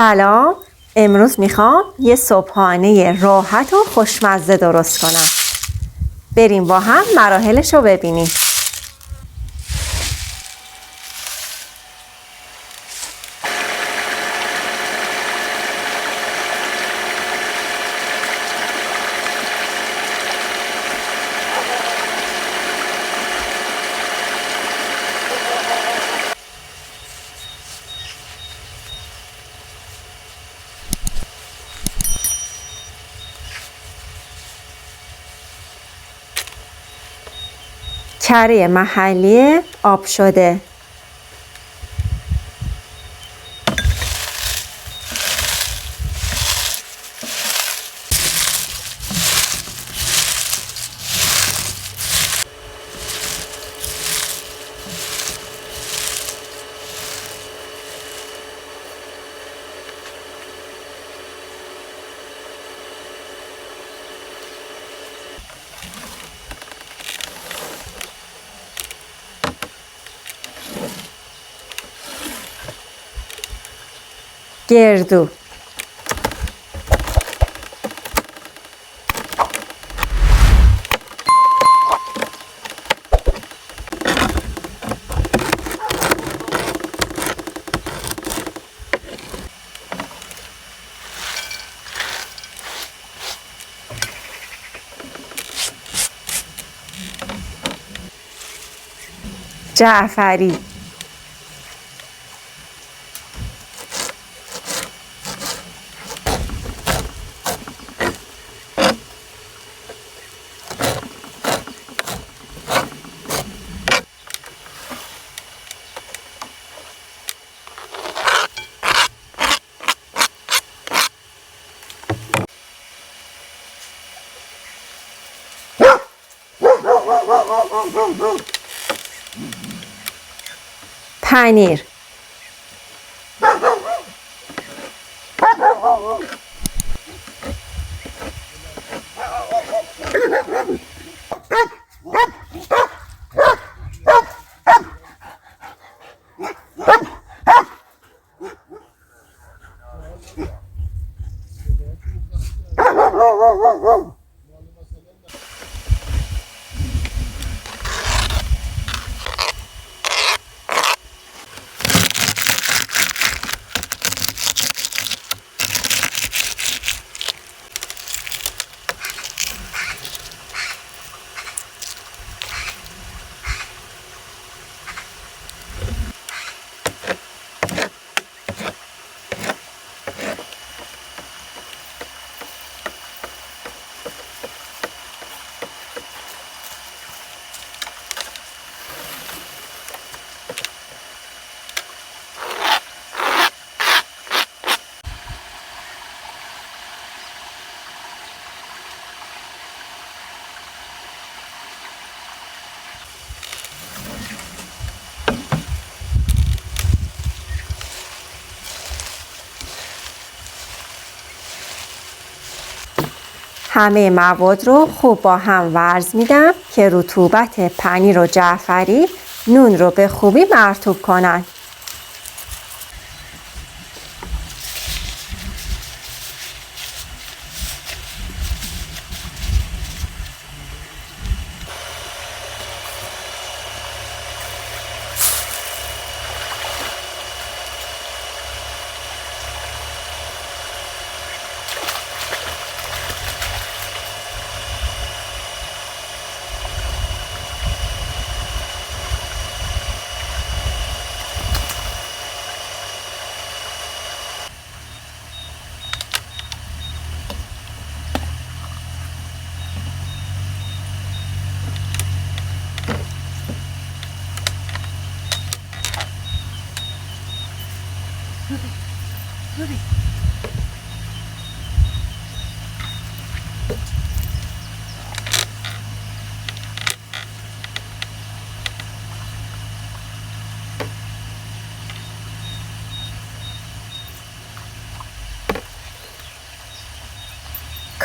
سلام. امروز میخوام یه صبحانه راحت و خوشمزه درست کنم. بریم با هم مراحلش رو ببینیم. کره محلی آب شده، گردو، جعفری، پنیر، همه مواد رو خوب با هم ورز میدم که رطوبت پنیر و جعفری نون رو به خوبی مرطوب کنن.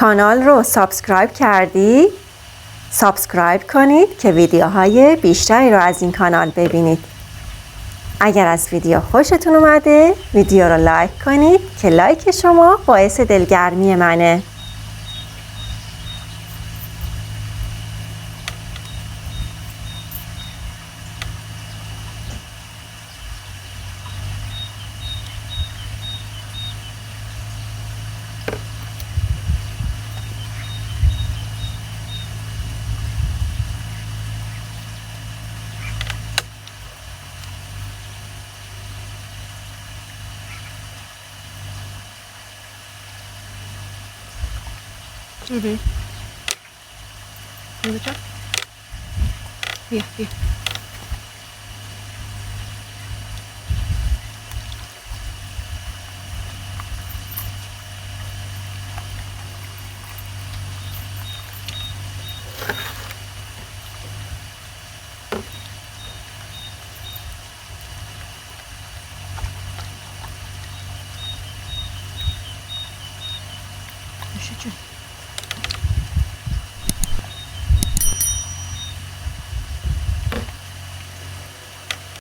کانال رو سابسکرایب کردی؟ سابسکرایب کنید که ویدیوهای بیشتری رو از این کانال ببینید. اگر از ویدیو خوشتون اومده ویدیو رو لایک کنید که لایک شما باعث دلگرمی منه. Here, here. Proszę cię.